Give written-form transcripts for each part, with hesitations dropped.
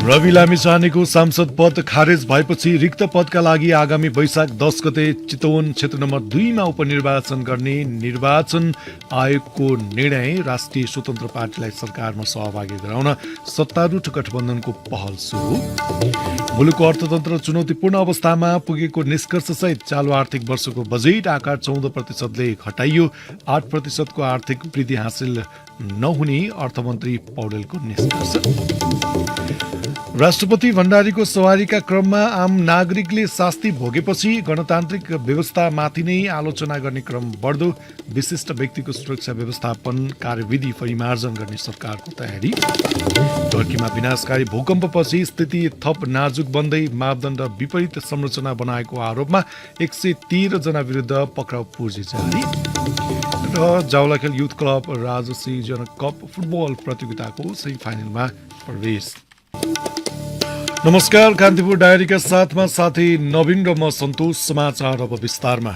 रवि लामिछानेको सांसद पद खारेज भएपछि रिक्त पदका लागि आगामी वैशाख 10 गते चितवन क्षेत्र नम्बर 2 मा उपनिर्वाचन गर्ने निर्वाचन आयोगको निर्णय राष्ट्रिय स्वतन्त्र पार्टीलाई सरकारमा सहभागी गराउन सत्तारूढ गठबन्धनको पहल सुरु। मुलुकको अर्थतन्त्र चुनौतीपूर्ण अवस्थामा पुगेको निष्कर्षसहित चालु आर्थिक वर्षको बजेट आकार 14%ले घटाइयो। 8% को आर्थिक वृद्धि हासिल नहुने अर्थमन्त्री पौडेलको निष्कर्ष। राष्ट्रपति भण्डारीको सवारीका क्रममा आम नागरिकले शास्ति भोगेपछि गणतान्त्रिक व्यवस्थामाथि नै आलोचना गर्ने क्रम बढ्दो। विशिष्ट व्यक्तिको सुरक्षा व्यवस्थापन कार्यविधि परिमार्जन गर्ने सरकारको तयारी। टर्कीमा विनाशकारी भूकम्पपछि स्थिति थप नाजुक बन्दै मापदण्ड विपरीत संरचना बनाएको आरोपमा 113 जना विरुद्ध पक्राउ पूर्जी जारी। र जावलाखेल युथ क्लब राजसी जनक कप फुटबल प्रतियोगिताको सेमी फाइनलमा प्रवेश। नमस्कार, कान्तिपुर डायरीका साथमा साथी नवीन र म सन्तोष। समाचार अब विस्तारमा।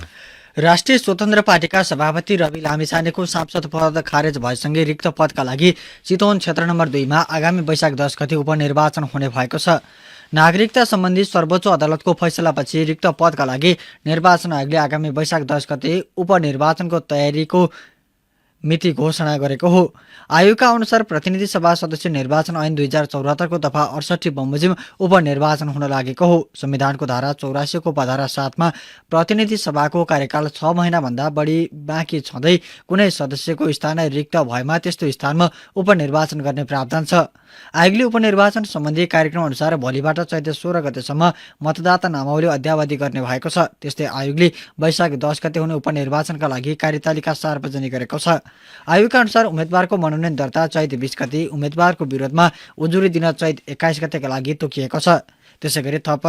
राष्ट्रिय स्वतन्त्र पार्टीका सभापति रवि लामिछानेको सांसद पद खारेज भएसँगै रिक्त पदका लागि चितवन क्षेत्र नम्बर 2 मा आगामी वैशाख 10 गते उपनिर्वाचन हुने भएको छ। नागरिकता सम्बन्धी सर्वोच्च अदालतको फैसलापछि रिक्त पदका लागि निर्वाचन आयोगले आगामी वैशाख 10 गते उपनिर्वाचनको तयारीको मिति घोषणा गरेको हो। आयोगका अनुसार प्रतिनिधि सभा सदस्य निर्वाचन ऐन 2074 को दफा 68 बमोजिम उपनिर्वाचन हुन लागेको हो। संविधानको धारा 84 को उपधारा 7 मा प्रतिनिधि सभाको कार्यकाल 6 महिनाभन्दा बढी बाँकी छँदै कुनै सदस्यको स्थान रिक्त भएमा त्यस्तो स्थानमा उपनिर्वाचन गर्ने प्रावधान छ। आयोगले उपनिर्वाचन सम्बन्धी कार्यक्रम अनुसार भोलिबाट चैत्र 16 गतेसम्म मतदाता नामावली अद्यावधि गर्ने भएको छ। त्यस्तै आयोगले वैशाख 10 गते हुने उपनिर्वाचनका लागि कार्यतालिका सार्वजनिक गरेको छ। आयोगका अनुसार उम्मेद्वारको मनोनयन दर्ता चैत 20 गते, उम्मेद्वारको विरोधमा उजुरी दिन चैत 21 गतेका लागि तोकिएको छ। त्यसैगरी थप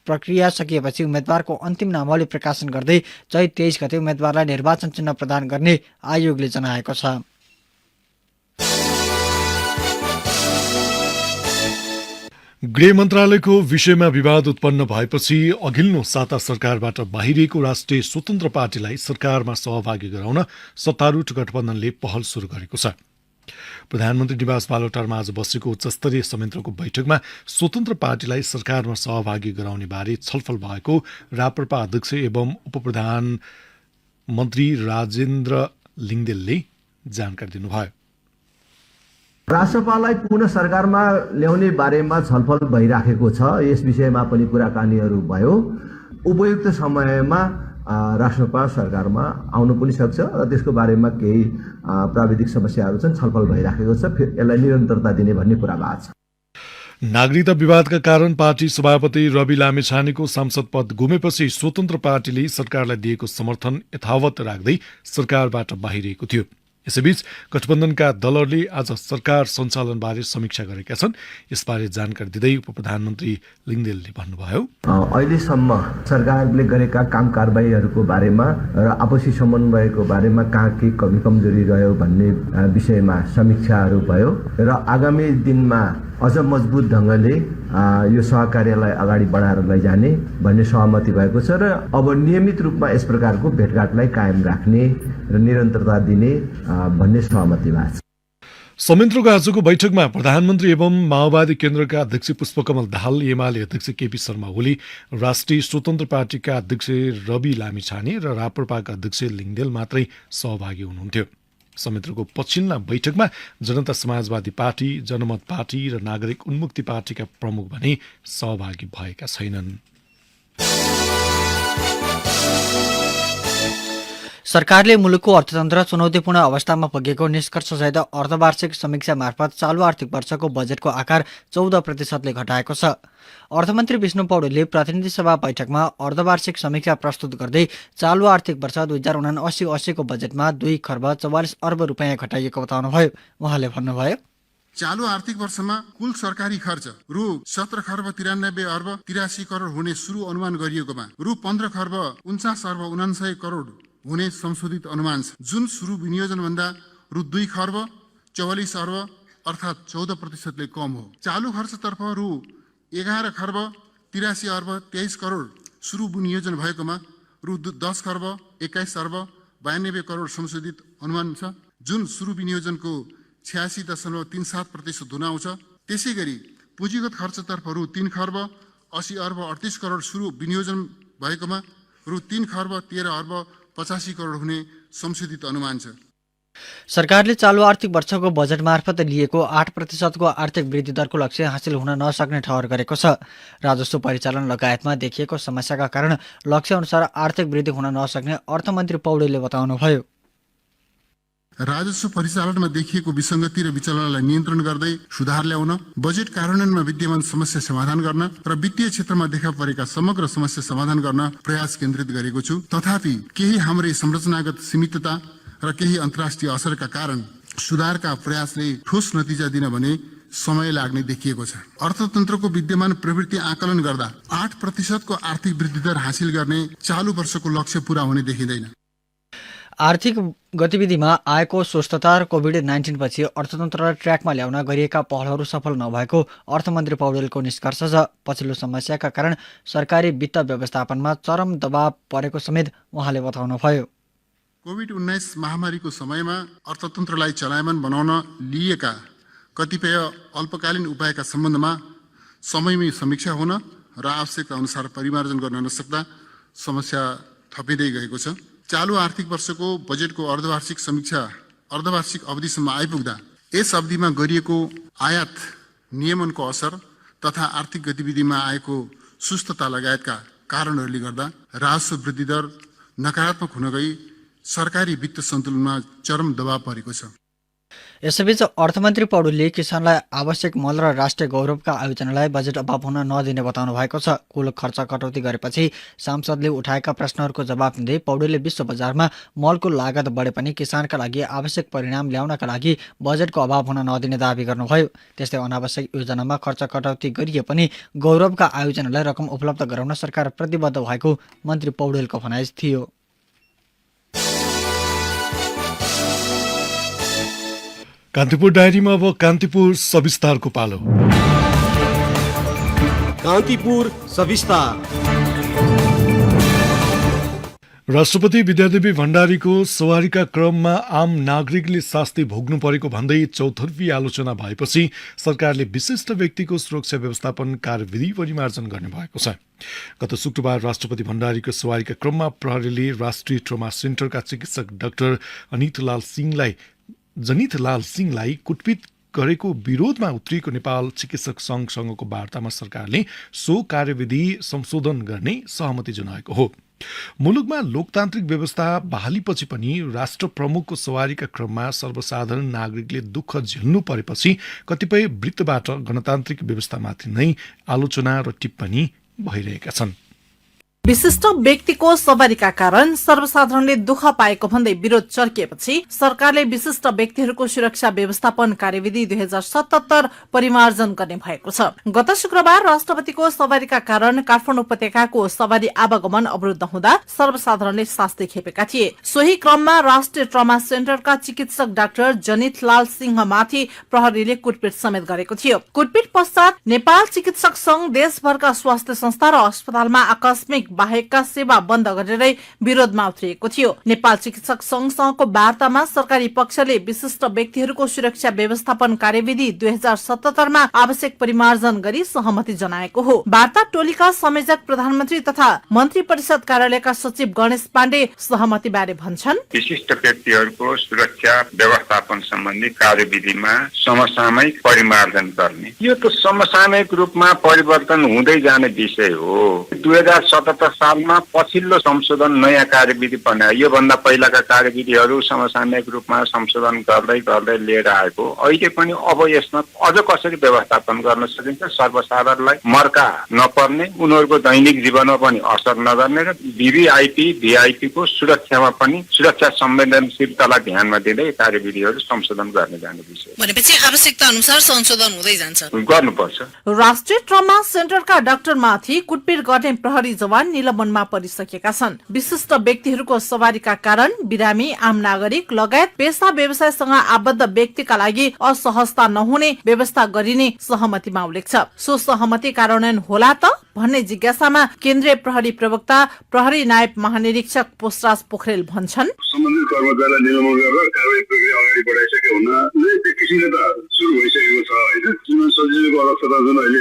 प्रक्रिया सकिएपछि उम्मेद्वारको अन्तिम नामावली प्रकाशन गर्दै चैत 23 गते उम्मेद्वारलाई निर्वाचन चिन्ह प्रदान गर्ने आयोगले जनाएको छ। गृह मन्त्रालयको विषयमा विवाद उत्पन्न भएपछि अघिल्लो साता सरकारबाट बाहिरिएको राष्ट्रिय स्वतन्त्र पार्टीलाई सरकारमा सहभागी गराउन सत्तारूढ गठबन्धनले पहल सुरु गरेको छ। प्रधानमन्त्री निवास बालुवाटारमा आज बसेको उच्चस्तरीय संयन्त्रको बैठकमा स्वतन्त्र पार्टीलाई सरकारमा सहभागी गराउने बारे छलफल भएको राप्रपा अध्यक्ष एवं उपप्रधानमन्त्री राजेन्द्र लिङ्गदेलले जानकारी दिनुभयो। राष्ट्रपालाई पुनः सरकारमा ल्याउने बारेमा छलफल भइराखेको छ। यस विषयमा पनि कुराकानीहरू भयो। उपयुक्त समयमा राष्ट्रपा सरकारमा आउनु पनि सक्छ र त्यसको बारेमा केही प्राविधिक समस्याहरू छन्, छलफल भइराखेको छ। यसलाई निरन्तरता दिने भन्ने कुरा भएको छ। नागरिकता विवादका कारण पार्टी सभापति रवि लामिछानेको सांसद पद गुमेपछि स्वतन्त्र पार्टीले सरकारलाई दिएको समर्थन यथावत राख्दै सरकारबाट बाहिरिएको थियो। यसैबीच गठबन्धनका दलहरूले आज सरकार सञ्चालनबारे समीक्षा गरेका छन्। यसबारे जानकारी दिँदै उपप्रधानमन्त्री लिङ्गदेलले भन्नुभयो, अहिलेसम्म सरकारले गरेका काम कारबाहीहरूको बारेमा र आपसी समन्वयको बारेमा कहाँ के कमी कमजोरी रह्यो भन्ने विषयमा समीक्षाहरू भयो र आगामी दिनमा अझ मजबुत ढङ्गले यो सहकार्यलाई अगाडि बढाएर लैजाने भन्ने सहमति भएको छ र अब नियमित रूपमा यस प्रकारको भेटघाटलाई कायम राख्ने र निरन्तरता दिने भन्ने सहमति भएको छ। संयन्त्रको आजको बैठकमा प्रधानमन्त्री एवं माओवादी केन्द्रका अध्यक्ष पुष्पकमल दाहाल, एमाले अध्यक्ष केपी शर्मा ओली, राष्ट्रिय स्वतन्त्र पार्टीका अध्यक्ष रवि लामिछाने र राप्रपाका अध्यक्ष लिङ्गदेल मात्रै सहभागी हुनुहुन्थ्यो। संयन्त्रको पछिल्ला बैठकमा जनता समाजवादी पार्टी, जनमत पार्टी र नागरिक उन्मुक्ति पार्टीका प्रमुख भने सहभागी भएका छैनन्। सरकारले मुलुकको अर्थतन्त्र चुनौतीपूर्ण अवस्थामा पुगेको निष्कर्षसहित अर्धवार्षिक समीक्षा मार्फत चालु आर्थिक वर्षको बजेटको आकार 14%ले घटाएको छ। अर्थमन्त्री विष्णु पौडेलले प्रतिनिधि सभा बैठकमा अर्धवार्षिक समीक्षा प्रस्तुत गर्दै चालु आर्थिक वर्ष 2079-80 को बजेटमा 2 खर्ब 44 अर्ब रुपियाँ घटाइएको बताउनुभयो। उहाँले भन्नुभयो, चालु आर्थिक वर्षमा कुल सरकारी खर्च रु 17 खर्ब 93 अर्ब 83 करोड हुने सुरु अनुमान गरिएकोमा रु 15 खर्ब 49 अर्ब 99 करोड हुने संशोधित अनुमान छ, जुन सुरु विनियोजन भन्दा रु 2 खर्ब 44 अर्ब अर्थात् 14%ले कम हो। चालु खर्चतर्फ रु 11 खर्ब 83 अर्ब 23 करोड सुरु विनियोजन भएकोमा रु 10 खर्ब 21 अर्ब 92 करोड संशोधित अनुमान छ, जुन सुरु विनियोजनको 86.37% हुन आउँछ। त्यसैगरी पुँजीगत खर्चतर्फ रु 3 खर्ब 80 अर्ब 38 करोड सुरु विनियोजन भएकोमा रु 3 खर्ब 13 अर्ब 85 करोड हुने संशोधित अनुमान छ। सरकारले चालु आर्थिक वर्षको बजेट मार्फत लिएको 8% को आर्थिक वृद्धि दरको लक्ष्य हासिल हुन नसक्ने ठहर गरेको छ। राजस्व परिचालन लगायतमा देखिएको समस्याका कारण लक्ष्य अनुसार आर्थिक वृद्धि हुन नसक्ने अर्थमन्त्री पौडेलले बताउनुभयो। राजस्व परिचालनमा देखिएको विसङ्गति र विचलनलाई नियन्त्रण गर्दै सुधार ल्याउन, बजेट कार्यान्वयनमा विद्यमान समस्या समाधान गर्न र वित्तीय क्षेत्रमा देखा परेका समग्र समस्या समाधान गर्न प्रयास केन्द्रित गरेको छु। तथापि केही हाम्रै संरचनागत सीमितता र केही अन्तर्राष्ट्रिय असरका कारण सुधारका प्रयासले ठोस नतिजा दिन भने समय लाग्ने देखिएको छ। अर्थतन्त्रको विद्यमान प्रवृत्ति आकलन गर्दा 8% को आर्थिक वृद्धि दर हासिल गर्ने चालु वर्षको लक्ष्य पूरा हुने देखिँदैन। आर्थिक गतिविधिमा आएको स्वस्थता र कोभिड-19 पछि अर्थतन्त्रलाई ट्र्याकमा ल्याउन गरिएका पहलहरू सफल नभएको अर्थमन्त्री पौडेलको निष्कर्ष छ। पछिल्लो समस्याका कारण सरकारी वित्त व्यवस्थापनमा चरम दबाव परेको समेत उहाँले बताउनुभयो। कोभिड-19 महामारीको समयमा अर्थतन्त्रलाई चलायमान बनाउन लिएका कतिपय अल्पकालीन उपायका सम्बन्धमा समयमै समीक्षा हुन र आवश्यकता अनुसार परिमार्जन गर्न नसक्दा समस्या थपिँदै गएको छ। चालु आर्थिक वर्षको बजेटको अर्धवार्षिक समीक्षा अर्धवार्षिक अवधिसम्म आइपुग्दा यस अवधिमा गरिएको आयात नियमनको असर तथा आर्थिक गतिविधिमा आएको सुस्तता लगायतका कारणहरूले गर्दा राजस्व वृद्धि दर नकारात्मक हुन गई सरकारी वित्त सन्तुलनमा चरम दबाव परेको छ। यसैबीच अर्थमन्त्री पौडेलले किसानलाई आवश्यक मल र राष्ट्रिय गौरवका आयोजनालाई बजेट अभाव हुन नदिने बताउनु भएको छ। कुल खर्च कटौती गरेपछि सांसदले उठाएका प्रश्नहरूको जवाब दिँदै पौडेलले विश्व बजारमा मलको लागत बढे पनि किसानका लागि आवश्यक परिणाम ल्याउनका लागि बजेटको अभाव हुन नदिने दावी गर्नुभयो। त्यस्तै अनावश्यक योजनामा खर्च कटौती गरिए पनि गौरवका आयोजनालाई रकम उपलब्ध गराउन सरकार प्रतिबद्ध भएको मन्त्री पौडेलको भनाइ थियो। कान्तिपुर डायरीमा अब कान्तिपुर सविस्तारको पालो। कान्तिपुर सविस्तार। राष्ट्रपति विद्यादेवी भण्डारीको सवारीका क्रममा आम नागरिकले शास्ति भोग्नु परेको भन्दै चौतर्फी आलोचना भएपछि सरकारले विशिष्ट व्यक्तिको सुरक्षा व्यवस्थापन कार्यविधि परिमार्जन गर्ने भएको छ। गत शुक्रबार राष्ट्रपति भण्डारीको सवारीका क्रममा प्रहरीले राष्ट्रिय ट्रमा सेन्टरका चिकित्सक डाक्टर जनितलाल सिंहलाई कुटपिट गरेको विरोधमा उत्रिएको नेपाल चिकित्सक संघसँगको वार्तामा सरकारले सो कार्यविधि संशोधन गर्ने सहमति जनाएको हो। मुलुकमा लोकतान्त्रिक व्यवस्था बहालीपछि पनि राष्ट्र प्रमुखको सवारीका क्रममा सर्वसाधारण नागरिकले दुःख झेल्नु परेपछि कतिपय वृत्तबाट गणतान्त्रिक व्यवस्थामाथि नै आलोचना र टिप्पणी भइरहेका छन्। विशिष्ट व्यक्तिको सवारीका कारण सर्वसाधारणले दुःख पाएको भन्दै विरोध चर्किएपछि सरकारले विशिष्ट व्यक्तिहरूको सुरक्षा व्यवस्थापन कार्यविधि 2077 परिमार्जन गर्ने भएको छ। गत शुक्रबार राष्ट्रपतिको सवारीका कारण काठमाडौँ उपत्यकाको सवारी आवागमन अवरुद्ध हुँदा सर्वसाधारणले शास्ति खेपेका थिए। सोही क्रममा राष्ट्रिय ट्रमा सेन्टरका चिकित्सक डाक्टर जनितलाल सिंहमाथि प्रहरीले कुटपिट समेत गरेको थियो। कुटपिट पश्चात नेपाल चिकित्सक संघ देशभरका स्वास्थ्य संस्था र अस्पतालमा आकस्मिक बाहेकका सेवा बन्द गरेरै विरोधमा उत्रिएको थियो। नेपाल चिकित्सक संघसँगको वार्तामा सरकारी पक्षले विशिष्ट व्यक्तिहरूको सुरक्षा व्यवस्थापन कार्यविधि 2077 मा आवश्यक परिमार्जन गरी सहमति जनाएको हो। वार्ता टोलीका संयोजक प्रधानमन्त्री तथा मन्त्री परिषद कार्यालयका सचिव गणेश पाण्डे सहमति बारे भन्छन्। विशिष्ट व्यक्तिहरूको सुरक्षा व्यवस्थापन सम्बन्धी कार्यविधिमा समसामयिक परिमार्जन गर्ने, यो त समसामयिक रूपमा परिवर्तन हुँदै जाने विषय हो। 2077 सालमा पछिल्लो संशोधन नयाँ कार्यविधि बनायो। योभन्दा पहिलाका कार्यविधिहरू समसामयिक रूपमा संशोधन गर्दै गर्दै लिएर आएको। अहिले पनि अब यसमा अझ कसरी व्यवस्थापन गर्न सकिन्छ, सर्वसाधारणलाई मर्का नपर्ने, उनीहरूको दैनिक जीवनमा पनि असर नगर्ने र भिभिआइपी को सुरक्षामा पनि सुरक्षा संवेदनशीलतालाई ध्यानमा दिँदै कार्यविधिहरू संशोधन गर्ने जाने विषय भनेपछि आवश्यकता अनुसार संशोधन हुँदै जान्छ, गर्नुपर्छ। राष्ट्रिय ट्रमा सेन्टरका डाक्टरमाथि कुटपिट गर्ने प्रहरी जवान निलम्बनमा परिसकेका छन्। विशिष्ट व्यक्तिहरूको सवारीका कारण बिरामी, आम नागरिक लगायत पेशा व्यवसायसँग आबद्ध व्यक्तिका लागि असहजता नहुने व्यवस्था गरिने सहमतिमा उल्लेख छ। सो सहमति कार्यान्वयन होला त भन्ने जिज्ञासामा केन्द्रीय प्रहरी प्रवक्ता प्रहरी नायब महानिरीक्षक पोषराज पोखरेल भन्छन्। सम्बन्धित कर्मचारीलाई निलम्बन गरेर कारबाही प्रक्रिया अगाडि बढाइसके हुनाले त्यो किसिमले त सुरु भइसकेको छ होइन। सजिलोको अवस्था जुन अहिले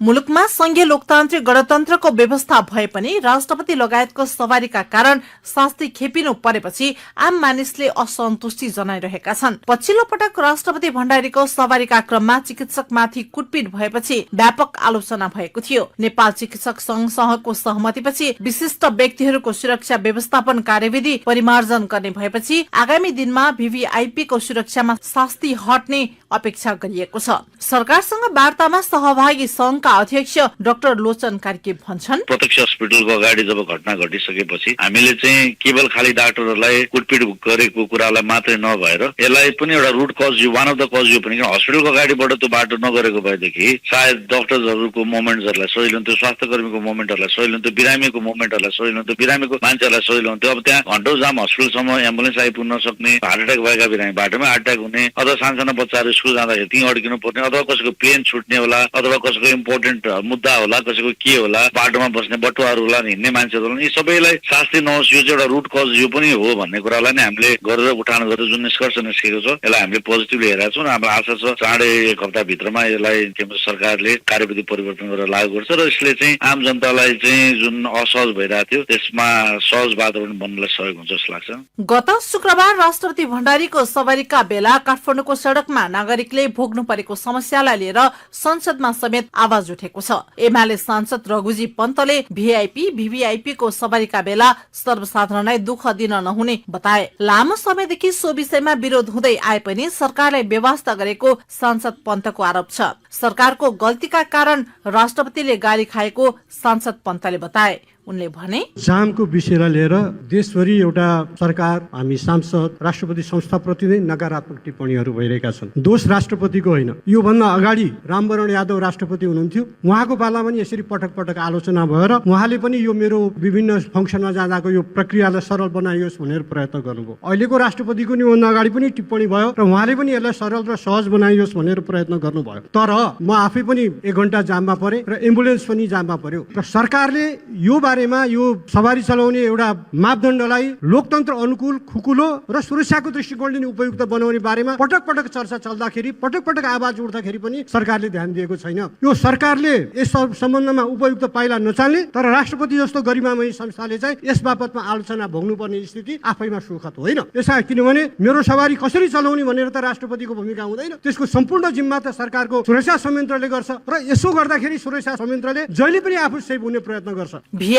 मुलुकमा संघीय लोकतान्त्रिक गणतन्त्रको व्यवस्था भए पनि राष्ट्रपति लगायतको सवारीका कारण शास्ति खेपिनु परेपछि आम मानिसले असन्तुष्टि जनाइरहेका छन्। पछिल्लो पटक राष्ट्रपति भण्डारीको सवारीका क्रममा चिकित्सकमाथि कुटपिट भएपछि व्यापक आलोचना भएको थियो। नेपाल चिकित्सक संघको सहमतिपछि विशिष्ट व्यक्तिहरूको सुरक्षा व्यवस्थापन कार्यविधि परिमार्जन गर्ने भएपछि आगामी दिनमा VVIP को सुरक्षामा शास्ति हट्ने अपेक्षा गरिएको छ। सरकारसँग वार्तामा सहभागी संघका अध्यक्ष डाक्टर लोचन कार्की भन्छन्, प्रत्यक्ष हस्पिटलको अगाडि जब घटना घटिसकेपछि हामीले चाहिँ केवल खाली डाक्टरहरूलाई कुटपिट गरेको कुरालाई मात्रै नभएर यसलाई पनि एउटा रुट कज यो वान अफ द कज यो पनि हस्पिटलको अगाडिबाट त्यो बाटो नगरेको भएदेखि सायद डक्टर्सहरूको मोमेन्ट्सहरूलाई सजिलो हुन्थ्यो, स्वास्थ्य कर्मीको मोमेन्टहरूलाई सजिलो हुन्थ्यो, बिरामीको मोमेन्टहरूलाई सजिलो हुन्थ्यो, बिरामीको मान्छेहरूलाई सजिलो हुन्थ्यो। अब त्यहाँ घण्टौं जाम हस्पिटलसम्म एम्बुलेन्स आइपुग्न सक्ने, हार्ट एट्याक भएका बिरामी बाटोमै हार्ट एट्याक हुने, अथवा सानसाना बच्चाहरू स्कुल जाँदाखेरि त्यहीँ अड्किनु पर्ने, अथवा कसैको प्लेन छुट्ने होला, अथवा कसैको इम्पोर्टेन्ट मुद्दा होला, कसैको के होला, बाटोमा बस्ने बटुवाहरू होला, हिँड्ने मान्छेहरू होला, यी सबैलाई शास्ति नहोस्, यो चाहिँ एउटा रुट कज यो पनि हो भन्ने कुरालाई नै हामीले गरेर उठान गरेर जुन निष्कर्ष निस्केको छ यसलाई हामीले पोजिटिभली हेरेका छौँ। हाम्रो आशा छ चाँडै एक हप्ताभित्रमा यसलाई केन्द्र सरकारले कार्यविधि परिवर्तन गरेर लागू गर्छ र यसले चाहिँ आम जनतालाई चाहिँ जुन असहज भइरहेको थियो त्यसमा सहज वातावरण बन्नलाई सहयोग हुन्छ जस्तो लाग्छ। गत शुक्रबार राष्ट्रपति भण्डारीको सवारीका बेला काठमाडौँको सड़कमा नागरिकले भोग्नु परेको समस्यालाई लिएर संसदमा समेत आवाज उठेको छ। एमाले सांसद रघुजी पन्तले VVIP को सवारीका बेला सर्वसाधारणलाई दुःख दिन नहुने बताए। लामो समयदेखि सो विषयमा विरोध हुँदै आए पनि सरकारले व्यवस्था गरेको सांसद पन्तको आरोप छ। सरकारको गल्तीका कारण राष्ट्रपतिले गाली खाएको सांसद पन्तले बताए। उनले भने, जामको विषयलाई लिएर देशभरि एउटा सरकार, हामी सांसद, राष्ट्रपति संस्थाप्रति नै नकारात्मक टिप्पणीहरू भइरहेका छन्। दोष राष्ट्रपतिको होइन। योभन्दा अगाडि रामवरण यादव राष्ट्रपति हुनुहुन्थ्यो, उहाँको पालामा पनि यसरी पटक पटक आलोचना भएर उहाँले पनि यो मेरो विभिन्न फङ्सनमा जाँदाको यो प्रक्रियालाई सरल बनाइयोस् भनेर प्रयत्न गर्नुभयो। अहिलेको राष्ट्रपतिको नि भन्दा अगाडि पनि टिप्पणी भयो र उहाँले पनि यसलाई सरल र सहज बनाइयोस् भनेर प्रयत्न गर्नुभयो। तर म आफै पनि 1 घण्टा जाममा परे र एम्बुलेन्स पनि जाममा पर्यो र सरकारले यो यो सवारी चलाउने एउटा मापदण्डलाई लोकतन्त्र अनुकूल, खुकुलो र सुरक्षाको दृष्टिकोणले उपयुक्त बनाउने बारेमा पटक पटक चर्चा चल्दाखेरि, पटक पटक आवाज उठ्दाखेरि पनि सरकारले ध्यान दिएको छैन। यो सरकारले यस सम्बन्धमा उपयुक्त पाइला नचाल्ने तर राष्ट्रपति जस्तो गरिमामय संस्थाले चाहिँ यस बापतमा आलोचना भोग्नुपर्ने स्थिति आफैमा सुखद होइन। यसै किनभने मेरो सवारी कसरी चलाउने भनेर त राष्ट्रपतिको भूमिका हुँदैन, त्यसको सम्पूर्ण जिम्मा त सरकारको सुरक्षा संयन्त्रले गर्छ र यसो गर्दाखेरि सुरक्षा संयन्त्रले जहिले पनि आफू सेफ हुने प्रयत्न गर्छ।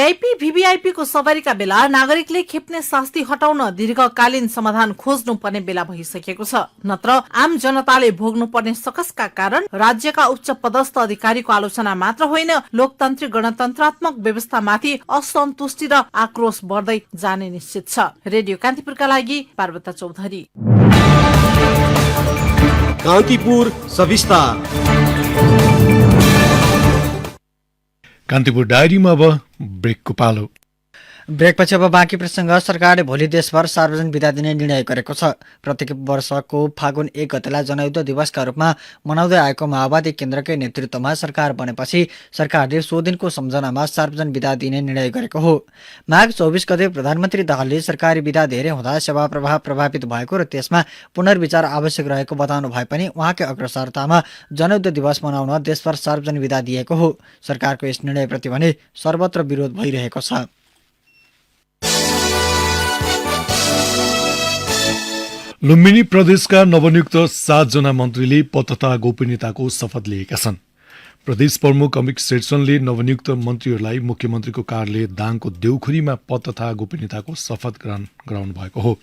VVIP को सवारीका बेला नागरिकले खेप्ने शास्ति हटाउन दीर्घकालीन समाधान खोज्नु पर्ने बेला भइसकेको छ। नत्र आम जनताले भोग्नु पर्ने सकसका कारण राज्यका उच्च पदस्थ अधिकारीको आलोचना मात्र होइन, लोकतान्त्रिक गणतन्त्रात्मक व्यवस्थामाथि असन्तुष्टि र आक्रोश बढ्दै जाने निश्चित छ। रेडियो कान्तिपुरका लागि पार्वता चौधरी। कान्तिपुर सविस्तार। कान्तिपुर डायरीमा अब ब्रेकको पालो। ब्रेकपछि अब बाँकी प्रसङ्ग। सरकारले भोलि देशभर सार्वजनिक बिदा दिने निर्णय गरेको छ। प्रत्येक वर्षको फागुन 1 गतेलाई जनयुद्ध दिवसका रूपमा मनाउँदै आएको माओवादी केन्द्रकै नेतृत्वमा सरकार बनेपछि सरकारले सो दिनको सम्झनामा सार्वजनिक बिदा दिने निर्णय गरेको हो। माघ 24 गते प्रधानमन्त्री दाहालले सरकारी बिदा धेरै हुँदा सेवा प्रवाह प्रभावित भएको र त्यसमा पुनर्विचार आवश्यक रहेको बताउनु भए पनि उहाँकै अग्रसरतामा जनयुद्ध दिवस मनाउन देशभर सार्वजनिक बिदा दिएको हो। सरकारको यस निर्णयप्रति भने सर्वत्र विरोध भइरहेको छ। लुम्बिनी प्रदेशका नवनियुक्त 7 जना मन्त्रीले पद तथा गोपनीयताको शपथ लिएका छन्। प्रदेश प्रमुख अमित शेरचनले नवनियुक्त मन्त्रीहरूलाई मुख्यमन्त्रीको कार्यालय दाङको देउखुरीमा पद तथा गोपनीयताको शपथ ग्रहण गराउनु भएको हो।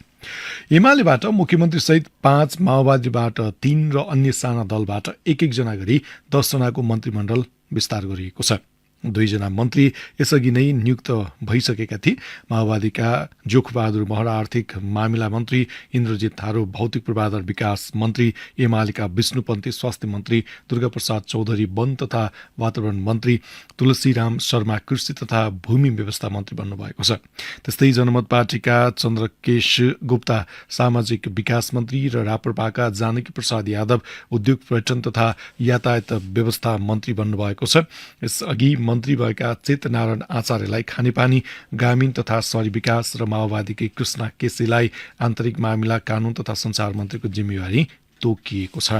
एमालेबाट मुख्यमन्त्री सहित 5, माओवादीबाट 3 र अन्य साना दलबाट 1-1 जना गरी 10 जनाको मन्त्रीमण्डल विस्तार गरिएको छ। 2 जना मन्त्री यसअघि नै नियुक्त भइसकेका थिए। माओवादीका जोखबहादुर महरा आर्थिक मामिला मन्त्री, इन्द्रजित थारू भौतिक पूर्वाधार विकास मन्त्री, एमालेका विष्णुपन्थी स्वास्थ्य मन्त्री, दुर्गाप्रसाद चौधरी वन तथा वातावरण मन्त्री, तुलसीराम शर्मा कृषि तथा भूमि व्यवस्था मन्त्री बन्नुभएको छ। त्यस्तै जनमत पार्टीका चन्द्रकेश गुप्ता सामाजिक विकास मन्त्री र राप्रपाका जानकी प्रसाद यादव उद्योग पर्यटन तथा यातायात व्यवस्था मन्त्री बन्नुभएको छ। यसअघि मन्त्री भएका चेतनारायण आचार्यलाई खानेपानी, ग्रामीण तथा शहरी विकास र माओवादीकै कृष्णा केसीलाई आन्तरिक मामिला, कानून तथा सञ्चार मन्त्रीको जिम्मेवारी तोकिएको छ।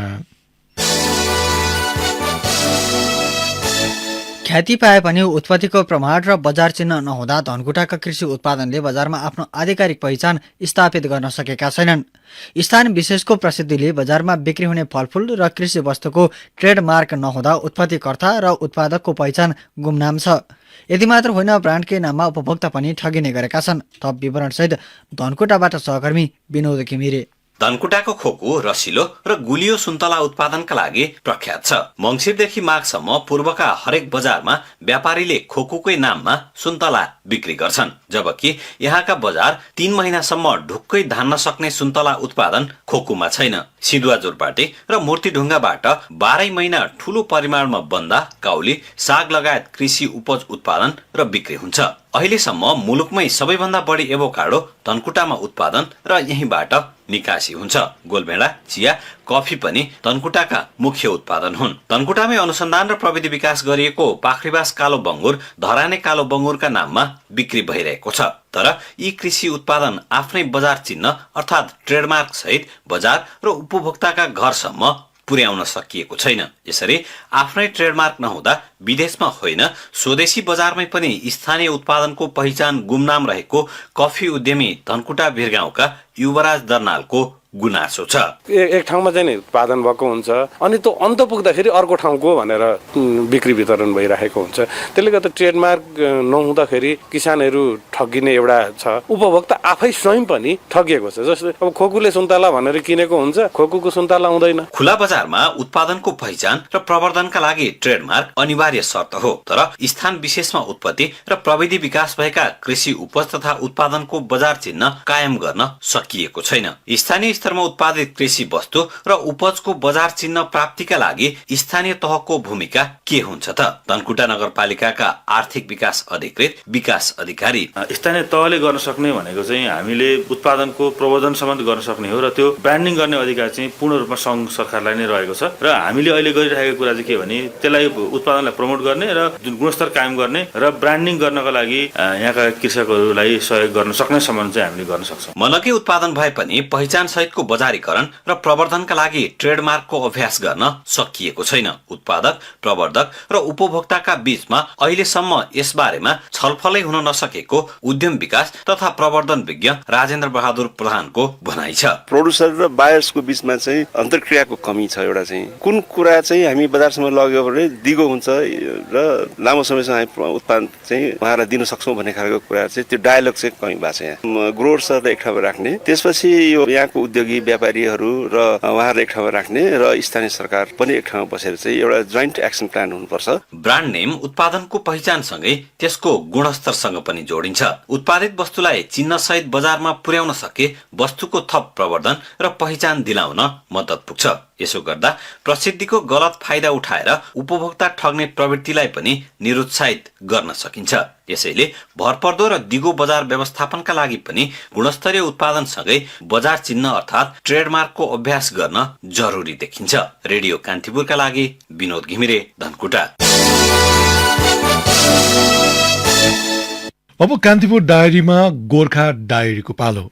ख्याति पाए पनि उत्पत्तिको प्रमाण र बजार चिन्ह नहुँदा धनकुटाका कृषि उत्पादनले बजारमा आफ्नो आधिकारिक पहिचान स्थापित गर्न सकेका छैनन्। स्थान विशेषको प्रसिद्धिले बजारमा बिक्री हुने फलफूल र कृषि वस्तुको ट्रेडमार्क नहुँदा उत्पत्तिकर्ता र उत्पादकको पहिचान गुमनाम छ। यति मात्र होइन, ब्रान्डकै नाममा उपभोक्ता पनि ठगिने गरेका छन्। थप विवरणसहित धनकुटाबाट सहकर्मी विनोद घिमिरे। धनकुटाको खोकु रसिलो र गुलियो सुन्तला उत्पादनका लागि प्रख्यात छ। मङ्सिरदेखि माघसम्म पूर्वका हरेक बजारमा व्यापारीले खोकुकै नाममा सुन्तला बिक्री गर्छन्, जबकि यहाँका बजार 3 महिनासम्म ढुक्कै धान्न सक्ने सुन्तला उत्पादन खोकुमा छैन। सिधुवा जोरपाटे र मूर्तिढुङ्गाबाट 12 महिना ठूलो परिमाणमा बन्दा, काउली, साग लगायत कृषि उपज उत्पादन र बिक्री हुन्छ। अहिलेसम्म मुलुकमै सबैभन्दा बढी एभोकाडो धनकुटामा उत्पादन र यहीँबाट निकासी हुन्छ। गोलभेडा, चिया, कफी पनि धनकुटाका मुख्य उत्पादन हुन्। धनकुटामै अनुसन्धान र प्रविधि विकास गरिएको पाखरीबास कालो बङ्गुर धराने कालो बङ्गुरका नाममा बिक्री भइरहेको छ। तर यी कृषि उत्पादन आफ्नै बजार चिन्ह अर्थात् ट्रेडमार्क सहित बजार र उपभोक्ताका घरसम्म पुर्याउन सकिएको छैन। यसरी आफ्नै ट्रेडमार्क नहुँदा विदेशमा होइन स्वदेशी बजारमै पनि स्थानीय उत्पादनको पहिचान गुमनाम रहेको कफी उद्यमी धनकुटा भिरगाउँका युवराज दर्नालको गुनासो छ। एक ठाउँमा चाहिँ नि उत्पादन भएको हुन्छ अनि त्यो अन्त पुग्दाखेरि अर्को ठाउँको भनेर बिक्री वितरण भइरहेको हुन्छ। त्यसले गर्दा ट्रेडमार्क नहुँदाखेरि किसानहरू ठगिने एउटा छ, उपभोक्ता आफै स्वयं पनि ठगिएको छ। जस्तै अब खोकुले सुन्तला भनेर किनेको हुन्छ, खोकुको सुन्तला हुँदैन। खुला बजारमा उत्पादनको पहिचान र प्रवर्धनका लागि ट्रेडमार्क अनिवार्य शर्त हो, तर स्थान विशेषमा उत्पत्ति र प्रविधि विकास भएका कृषि उपज तथा उत्पादनको बजार चिन्ह कायम गर्न सकिएको छैन। स्थानीय स्तरमा उत्पादित कृषि वस्तु र उपजको बजार चिन्ह प्राप्तिका लागि स्थानीय तहको भूमिका के हुन्छ त? धनकुटा नगरपालिकाका आर्थिक विकास अधिकृत विकास अधिकारी। स्थानीय तहले गर्न सक्ने भनेको चाहिँ हामीले उत्पादनको प्रवर्धन सम्बन्ध गर्न सक्ने हो र त्यो ब्रान्डिङ गर्ने अधिकार चाहिँ पूर्ण रूपमा सङ्घ सरकारलाई नै रहेको छ। र हामीले अहिले गरिरहेको कुरा चाहिँ के भने त्यसलाई उत्पादनलाई प्रमोट गर्ने र जुन गुणस्तर कायम गर्ने र ब्रान्डिङ गर्नका लागि यहाँका कृषकहरूलाई सहयोग गर्न सक्ने सम्बन्ध चाहिँ हामीले गर्न सक्छौँ। मनकै उत्पादन भए पनि पहिचान सहितको बजारीकरण र प्रवर्धनका लागि ट्रेडमार्कको अभ्यास गर्न सकिएको छैन। उत्पादक, प्रवर्धक र उपभोक्ताका बीचमा अहिलेसम्म यसबारेमा छलफलै हुन नसकेको उद्यम विकास तथा प्रवर्धन विज्ञ राजेन्द्र बहादुर प्रधानको भनाइ छ। प्रोड्युसर र बायर्सको बीचमा चाहिँ अन्तर्क्रियाको कमी छ। एउटा चाहिँ कुन कुरा चाहिँ हामी बजारसम्म लग्यो भने दिगो हुन्छ र लामो समयसम्म हामी उत्पादन चाहिँ उहाँलाई दिन सक्छौँ भन्ने खालको कुरा चाहिँ त्यो डायलग चाहिँ कमी भएको छ। यहाँ ग्रोवर्सहरूलाई एक ठाउँमा राख्ने, त्यसपछि यो यहाँको उद्योगी व्यापारीहरू र उहाँहरूलाई एक ठाउँमा राख्ने र स्थानीय सरकार पनि एक ठाउँमा बसेर चाहिँ एउटा जोइन्ट एक्सन प्लान हुनुपर्छ। ब्रान्ड नेम उत्पादनको पहिचानसँगै त्यसको गुणस्तरसँग पनि जोडिन्छ। उत्पादित वस्तुलाई चिन्ह सहित बजारमा पुर्याउन सके वस्तुको थप प्रवर्धन र पहिचान दिलाउन मद्दत पुग्छ। यसो गर्दा प्रसिद्धिको गलत फाइदा उठाएर उपभोक्ता ठग्ने प्रवृत्तिलाई पनि निरुत्साहित गर्न सकिन्छ। यसैले भरपर्दो र दिगो बजार व्यवस्थापनका लागि पनि गुणस्तरीय उत्पादनसँगै बजार चिन्ह अर्थात् ट्रेडमार्कको अभ्यास गर्न जरुरी देखिन्छ। रेडियो कान्तिपुरका लागि विनोद घिमिरे, धनकुटा। अब कान्तिपुर डायरीमा गोर्खा डायरीको पालो।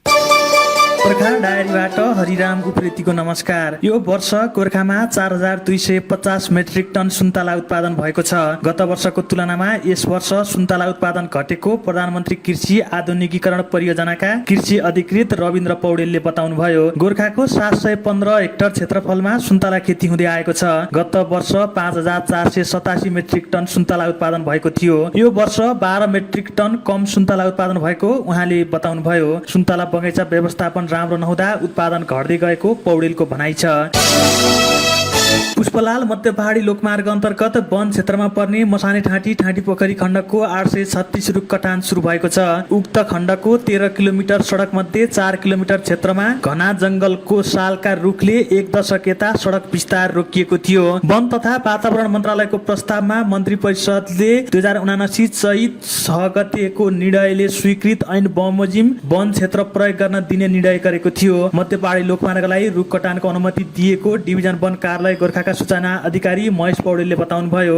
गोर्खा डायरीबाट हरिराम उप्रेतीको नमस्कार। यो वर्ष गोर्खामा 4250 मेट्रिक टन सुन्तला उत्पादन भएको छ। गत वर्षको तुलनामा यस वर्ष सुन्तला उत्पादन घटेको प्रधानमन्त्री कृषि आधुनिकीकरण परियोजनाका कृषि अधिकृत रविन्द्र पौडेलले बताउनुभयो। गोर्खाको 715 हेक्टर क्षेत्रफलमा सुन्तला खेती हुँदै आएको छ। गत वर्ष 5487 मेट्रिक टन सुन्तला उत्पादन भएको थियो। यो वर्ष 12 मेट्रिक टन कम सुन्तला उत्पादन भएको उहाँले बताउनुभयो। सुन्तला बगैँचा व्यवस्थापन राम्रो नहुँदा उत्पादन घट्दै गएको पौडेलको भनाइ छ। पुष्पलाल मध्य पहाडी लोकमार्ग अन्तर्गत वन क्षेत्रमा पर्ने मसाने ठाँटी ठाँटी पोखरी खण्डको 836 रुख कटान सुरु भएको छ। उक्त खण्डको 13 किलोमिटर सडक मध्ये 4 किलोमिटर क्षेत्रमा घना जंगलको सालका रुखले 1 दशक यता सडक विस्तार रोकिएको थियो। वन तथा वातावरण मन्त्रालयको प्रस्तावमा मन्त्री परिषदले 2079 चैत 6 गतेको निर्णयले स्वीकृत ऐन बमोजिम वन क्षेत्र प्रयोग गर्न दिने निर्णय गरेको थियो। मध्य पहाडी लोकमार्गलाई रुख कटानको अनुमति दिएको डिभिजन वन कार्यालय गोर्खाका सूचना अधिकारी महेश पौडेलले बताउनुभयो।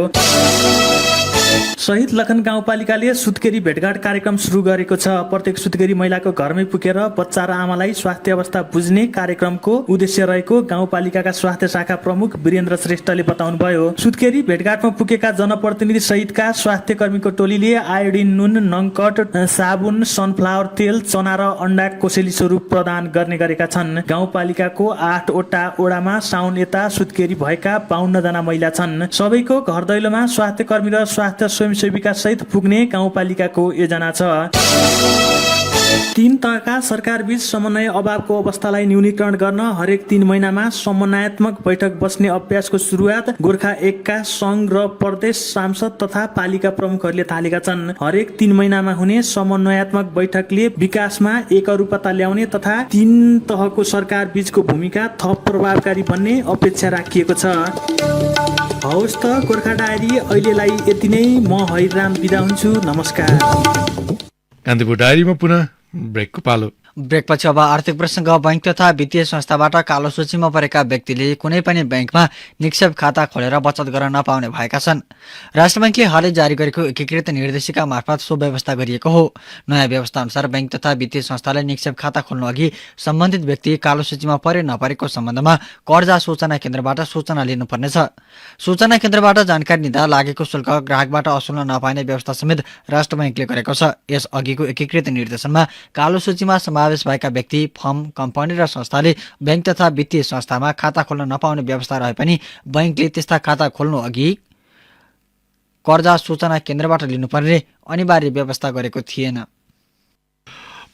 शहीद लखन गाउँपालिकाले सुत्केरी भेटघाट कार्यक्रम सुरु गरेको छ। प्रत्येक सुत्केरी महिलाको घरमै पुगेर बच्चा र आमालाई स्वास्थ्य अवस्था बुझ्ने कार्यक्रमको उद्देश्य रहेको गाउँपालिकाका स्वास्थ्य शाखा प्रमुख वीरेन्द्र श्रेष्ठले बताउनुभयो। सुत्केरी भेटघाटमा पुगेका जनप्रतिनिधि सहितका स्वास्थ्य कर्मीको टोलीले आयोडिन नुन, नङकट, साबुन, सनफ्लावर तेल, चना र अण्डा कोसेली स्वरूप प्रदान गर्ने गरेका छन्। गाउँपालिकाको 8वटा ओडामा साउन यता सुत्केरी भएका 52 जना महिला छन्। सबैको घर दैलोमा स्वास्थ्य कर्मी र स्वास्थ्य स्वयंसेविका सहित पुग्ने गाउँपालिकाको योजना छ। 3 तहका सरकार बीच समन्वय अभावको अवस्थालाई न्यूनीकरण गर्न हरेक 3 महिनामा समन्वयात्मक बैठक बस्ने अभ्यासको सुरुवात गोर्खा 1 का संघ र प्रदेश सांसद तथा पालिका प्रमुखहरूले थालेका छन्। हरेक 3 महिनामा हुने समन्वयात्मक बैठकले विकासमा एकरूपता ल्याउने तथा 3 तहको सरकार बीचको भूमिका थप प्रभावकारी बन्ने अपेक्षा राखिएको छ। हवस् त गोर्खा डायरी अहिलेलाई यति नै। म हरिराम बिदा हुन्छु। नमस्कार। कान्तिपुर डायरीमा पुनः ब्रेकको पालो। ब्रेकपछि अब आर्थिक प्रसङ्ग। बैंक तथा वित्तीय संस्थाबाट कालो सूचीमा परेका व्यक्तिले कुनै पनि बैंकमा निक्षेप खाता खोलेर बचत गर्न नपाउने भएका छन्। राष्ट्र बैंकले हालै जारी गरेको एकीकृत निर्देशिका मार्फत सो व्यवस्था गरिएको हो। नयाँ व्यवस्था अनुसार बैंक तथा वित्तीय संस्थाले निक्षेप खाता खोल्नु अघि सम्बन्धित व्यक्ति कालो सूचीमा परे नपरेको सम्बन्धमा कर्जा सूचना केन्द्रबाट सूचना लिनुपर्नेछ। सूचना केन्द्रबाट जानकारी दिँदा लागेको शुल्क ग्राहकबाट असुल्न नपाइने व्यवस्था समेत राष्ट्र बैंकले गरेको छ। यस अघिको एकीकृत निर्देशनमा कालो सूचीमा समावेश भएका व्यक्ति, फर्म, कम्पनी र संस्थाले बैंक तथा वित्तीय संस्थामा खाता खोल्न नपाउने व्यवस्था रहे पनि बैंकले त्यस्ता खाता खोल्नु अघि कर्जा सूचना केन्द्रबाट लिनुपर्ने अनिवार्य व्यवस्था गरेको थिएन।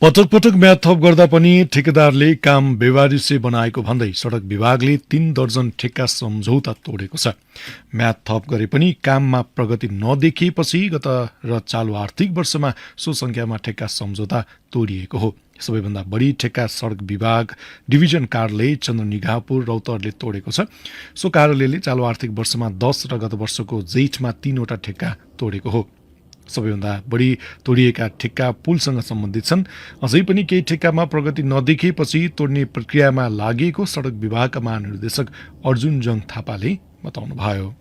पटक पटक म्याद थप गर्दा पनि ठेकेदारले काम बेवारिसे बनाएको भन्दै सडक विभागले 3 दर्जन ठेक्का सम्झौता तोडेको छ। म्याद थप गरे पनि काममा प्रगति नदेखिएपछि गत र चालु आर्थिक वर्षमा सो संख्यामा ठेक्का सम्झौता तोडिएको हो। सबैभन्दा बढी ठेक्का सडक विभाग डिभिजन कार्यालय चन्द्रनिगाहपुर रौतहटले तोडेको छ। सो कार्यालयले चालु आर्थिक वर्षमा 10 र गत वर्षको जेठमा 3 वटा ठेक्का तोडेको हो। सबैभन्दा बढी तोडिएका ठेक्का पुलसँग सम्बन्धित छन्। अझै पनि केही ठेक्कामा प्रगति नदेखिएपछि तोड्ने प्रक्रियामा लागेको सडक विभागका महानिर्देशक अर्जुन जङ थापाले बताउनुभयो।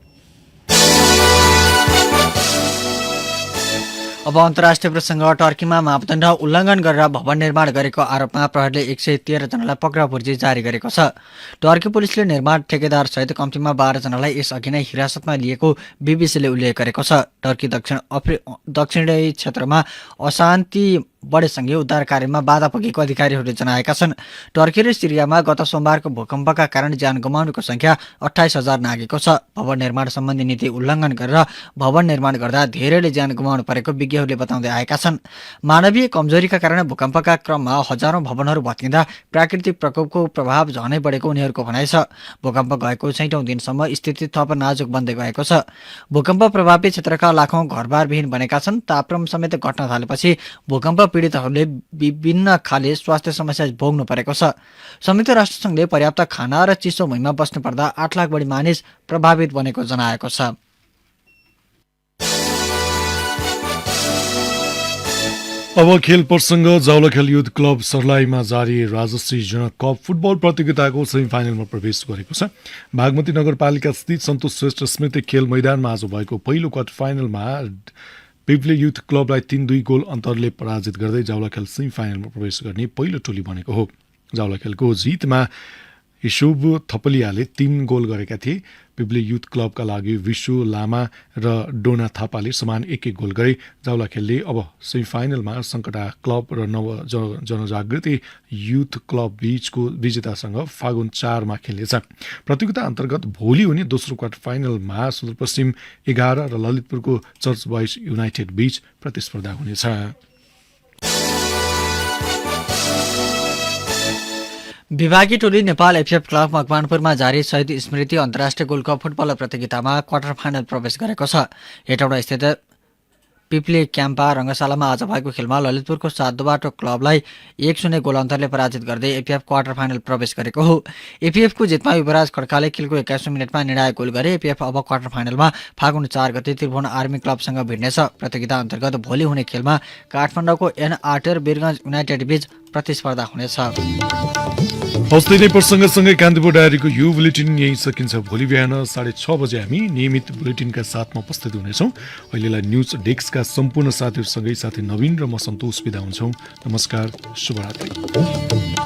अब अन्तर्राष्ट्रिय प्रसङ्ग। टर्कीमा मापदण्ड उल्लङ्घन गरेर भवन निर्माण गरेको आरोपमा प्रहरीले 113 जनालाई पक्राउ पूर्जी जारी गरेको छ। टर्की पुलिसले निर्माण ठेकेदार सहित कम्तीमा 12 जनालाई यसअघि नै हिरासतमा लिएको बीबीसीले उल्लेख गरेको छ। टर्की दक्षिणी क्षेत्रमा अशान्ति बढेसँगै उद्धार कार्यमा बाधा पुगेको अधिकारीहरूले जनाएका छन्। टर्की र सिरियामा गत सोमबारको भूकम्पका कारण ज्यान गुमाउनेको संख्या 28,000 नागेको छ। भवन निर्माण सम्बन्धी नीति उल्लङ्घन गरेर भवन निर्माण गर्दा धेरैले ज्यान गुमाउनु परेको विज्ञहरूले बताउँदै आएका छन्। मानवीय कमजोरीका कारण भूकम्पका क्रममा हजारौं भवनहरू भत्किँदा प्राकृतिक प्रकोपको प्रभाव झनै बढेको उनीहरूको भनाइ छ। भूकम्प गएको 6औं दिनसम्म स्थिति थप नाजुक बन्दै गएको छ। भूकम्प प्रभावित क्षेत्रका लाखौं घरबारविहीन बनेका छन्। तापक्रम समेत घट्न थालेपछि भूकम्प पीडितहरूले विभिन्न खाले स्वास्थ्य समस्या भोग्नु परेको छ। संयुक्त राष्ट्रसङ्घले पर्याप्त खाना र चिसो भुइँमा बस्नु पर्दा 8 लाख बढी मानिस प्रभावित बनेको जनाएको छ। अब खेल प्रसङ्ग। जावलाखेल युथ क्लब सर्लाहीमा जारी राजश्री जनक कप फुटबल प्रतियोगिताको सेमिफाइनलमा प्रवेश गरेको छ। बागमती नगरपालिका स्थित सन्तोष श्रेष्ठ स्मृति खेल मैदानमा आज भएको पहिलो क्वार्टर फाइनलमा पिप्ले युथ क्लबलाई 3-2 गोल अन्तरले पराजित गर्दै जावलाखेल सेमिफाइनलमा प्रवेश गर्ने पहिलो टोली बनेको हो। जावलाखेलको जितमा हिशोब थपलियाले 3 गोल गरेका थिए। पिप्ले युथ क्लबका लागि विशु लामा र डोना थापाले समान 1-1 गोल गरे। जावलाखेलले अब सेमिफाइनलमा सङ्कटा क्लब र नव जनजागृति युथ क्लब बीचको विजेतासँग फागुन 4 मा खेल्नेछ। प्रतियोगिता अन्तर्गत भोलि हुने दोस्रो क्वार्टर फाइनलमा सुदूरपश्चिम 11 र ललितपुरको चर्च बोइज युनाइटेड बीच प्रतिस्पर्धा हुनेछ। विभागीय टोली नेपाल एफएफ क्लब मकवानपुरमा जारी शहीद स्मृति अन्तर्राष्ट्रिय गोल्ड कप फुटबल प्रतियोगितामा क्वार्टर फाइनल प्रवेश गरेको छ। हेटौडा स्थित पिप्ले क्याम्पा रङ्गशालामा आज भएको खेलमा ललितपुरको 7-2 क्लबलाई 1-0 गोल अन्तरले पराजित गर्दै एफएफ क्वार्टर फाइनल प्रवेश गरेको हो। एफएफको जितमा युवराज खड्काले खेलको 21औं मिनेटमा निर्णायक गोल गरे। एफएफ अब क्वार्टर फाइनलमा फागुन 4 गते त्रिभुवन आर्मी क्लबसँग भिड्नेछ। प्रतियोगिता अन्तर्गत भोलि हुने खेलमा काठमाडौँको एनआरटी र वीरगञ्ज युनाइटेड बीच प्रतिस्पर्धा हुनेछ। हवस् त्यही नै प्रसङ्गसँगै कान्तिपुर डायरीको यो बुलेटिन यही सकिन्छ। भोलि बिहान 6:30 बजे हामी नियमित बुलेटिनका साथमा उपस्थित हुनेछौँ। अहिलेलाई न्युज डेस्कका सम्पूर्ण साथीहरूसँगै साथी नवीन र म सन्तोष बिदा हुन्छौँ। नमस्कार, शुभरात्रि।